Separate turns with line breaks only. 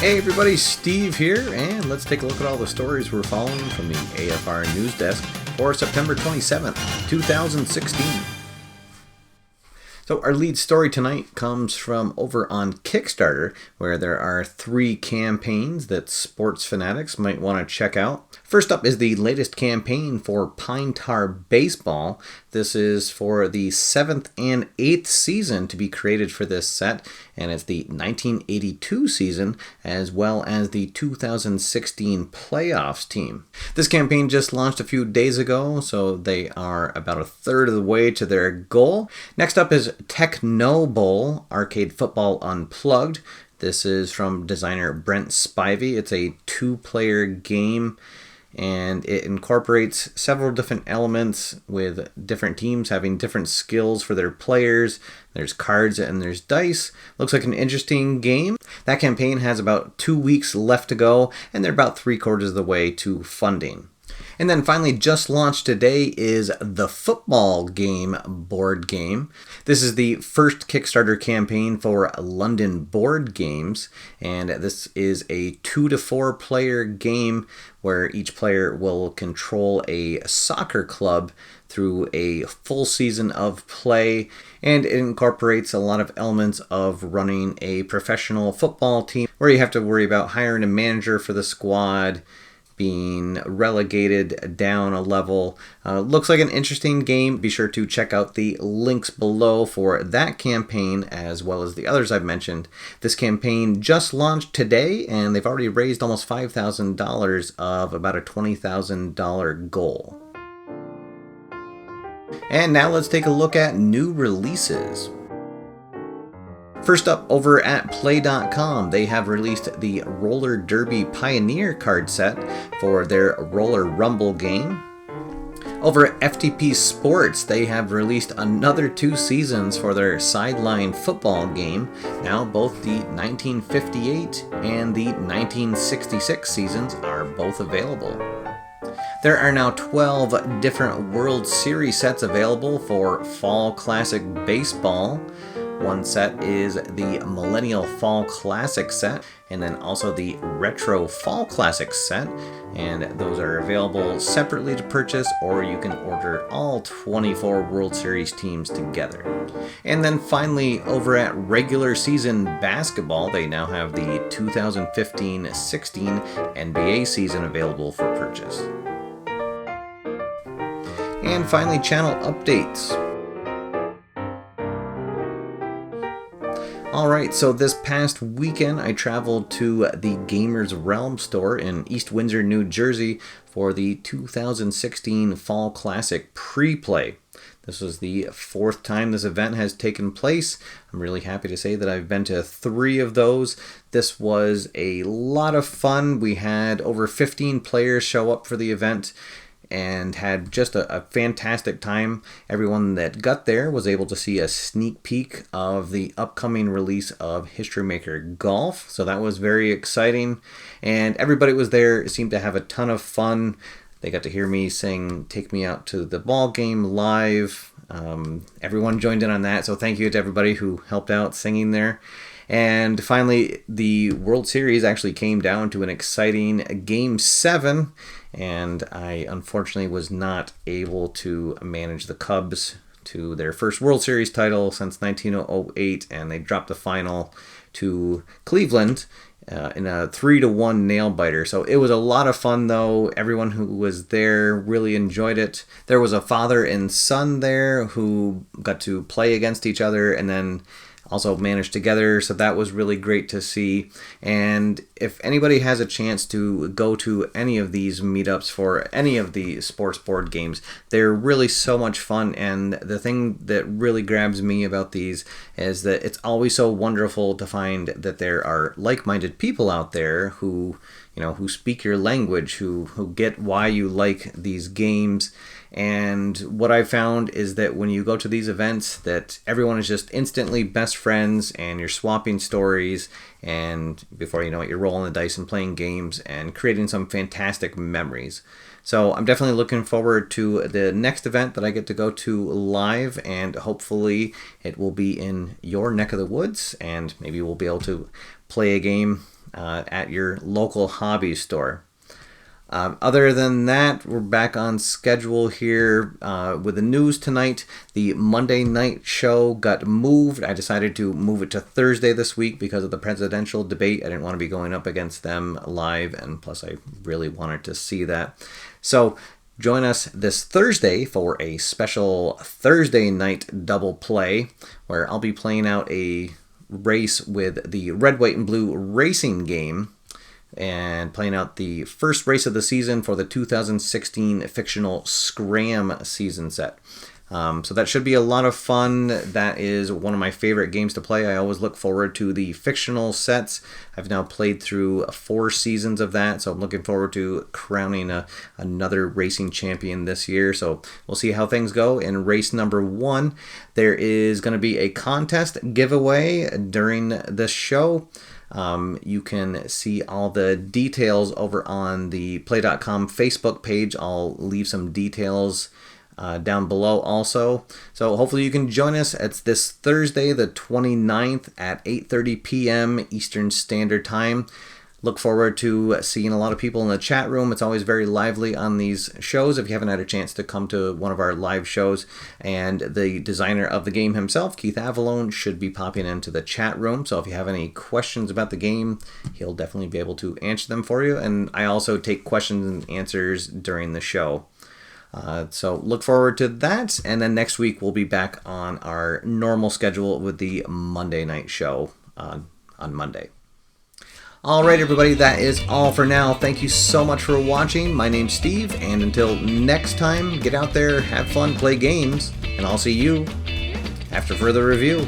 Hey everybody, Steve here, and let's take a look at all the stories we're following from the AFR News Desk for September 27th, 2016. So our lead story tonight comes from over on Kickstarter, where there are 3 campaigns that sports fanatics might want to check out. First up is the latest campaign for Pine Tar Baseball. This is for the 7th and 8th season to be created for this set, and it's the 1982 season as well as the 2016 playoffs team. This campaign just launched a few days ago, so they are about a third of the way to their goal. Next up is Techno Bowl Arcade Football Unplugged. This is from designer Brent Spivey. It's a 2-player game, and it incorporates several different elements with different teams having different skills for their players. There's cards and there's dice. Looks like an interesting game. That campaign has about 2 weeks left to go, and they're about 3/4 of the way to funding. And then finally, just launched today is the Football Game board game. This is the first Kickstarter campaign for London Board Games, and this is a 2 to 4 player game where each player will control a soccer club through a full season of play, and it incorporates a lot of elements of running a professional football team where you have to worry about hiring a manager for the squad, being relegated down a level. Looks like an interesting game. Be sure to check out the links below for that campaign as well as the others I've mentioned. This campaign just launched today, and they've already raised almost $5,000 of about a $20,000 goal. And now let's take a look at new releases. First up, over at Play.com, they have released the Roller Derby Pioneer card set for their Roller Rumble game. Over at FTP Sports, they have released another 2 seasons for their Sideline Football game. Now both the 1958 and the 1966 seasons are both available. There are now 12 different World Series sets available for Fall Classic Baseball. One set is the Millennial Fall Classic set, and then also the Retro Fall Classic set, and those are available separately to purchase, or you can order all 24 World Series teams together. And then finally, over at Regular Season Basketball, they now have the 2015-16 NBA season available for purchase. And finally, channel updates. Alright, so this past weekend I traveled to the Gamers Realm store in East Windsor, New Jersey for the 2016 Fall Classic pre-play. This was the 4th time this event has taken place. I'm really happy to say that I've been to 3 of those. This was a lot of fun. We had over 15 players show up for the event and had just a fantastic time. Everyone that got there was able to see a sneak peek of the upcoming release of History Maker Golf, so that was very exciting, and everybody was there seemed to have a ton of fun. They got to hear me sing Take Me Out to the Ball Game live. Everyone joined in on that, so thank you to everybody who helped out singing there. And finally, the World Series actually came down to an exciting Game 7, and I unfortunately was not able to manage the Cubs to their first World Series title since 1908, and they dropped the final to Cleveland in a 3-1 nail-biter. So it was a lot of fun, though. Everyone who was there really enjoyed it. There was a father and son there who got to play against each other and then also managed together, so that was really great to see. And if anybody has a chance to go to any of these meetups for any of the sports board games, they're really so much fun. And the thing that really grabs me about these is that it's always so wonderful to find that there are like-minded people out there who speak your language, who get why you like these games. And what I found is that when you go to these events, that everyone is just instantly best friends, and you're swapping stories, and before you know it, you're rolling the dice and playing games and creating some fantastic memories. So I'm definitely looking forward to the next event that I get to go to live, and hopefully it will be in your neck of the woods, and maybe we'll be able to play a game at your local hobby store. Other than that, we're back on schedule here with the news tonight. The Monday night show got moved. I decided to move it to Thursday this week because of the presidential debate. I didn't want to be going up against them live, and plus I really wanted to see that. So join us this Thursday for a special Thursday night double play where I'll be playing out a race with the Red, White, and Blue Racing game and playing out the first race of the season for the 2016 fictional Scram season set. So that should be a lot of fun. That is one of my favorite games to play. I always look forward to the fictional sets. I've now played through 4 seasons of that, so I'm looking forward to crowning another racing champion this year. So we'll see how things go. In race number 1, there is going to be a contest giveaway during this show. You can see all the details over on the Play.com Facebook page. I'll leave some details down below also. So hopefully you can join us. It's this Thursday, the 29th at 8:30 p.m. Eastern Standard Time. Look forward to seeing a lot of people in the chat room. It's always very lively on these shows if you haven't had a chance to come to one of our live shows. And the designer of the game himself, Keith Avalone, should be popping into the chat room. So if you have any questions about the game, he'll definitely be able to answer them for you. And I also take questions and answers during the show. So look forward to that. And then next week we'll be back on our normal schedule with the Monday night show on Monday. All right, everybody, that is all for now. Thank you so much for watching. My name's Steve, and until next time, get out there, have fun, play games, and I'll see you after further review.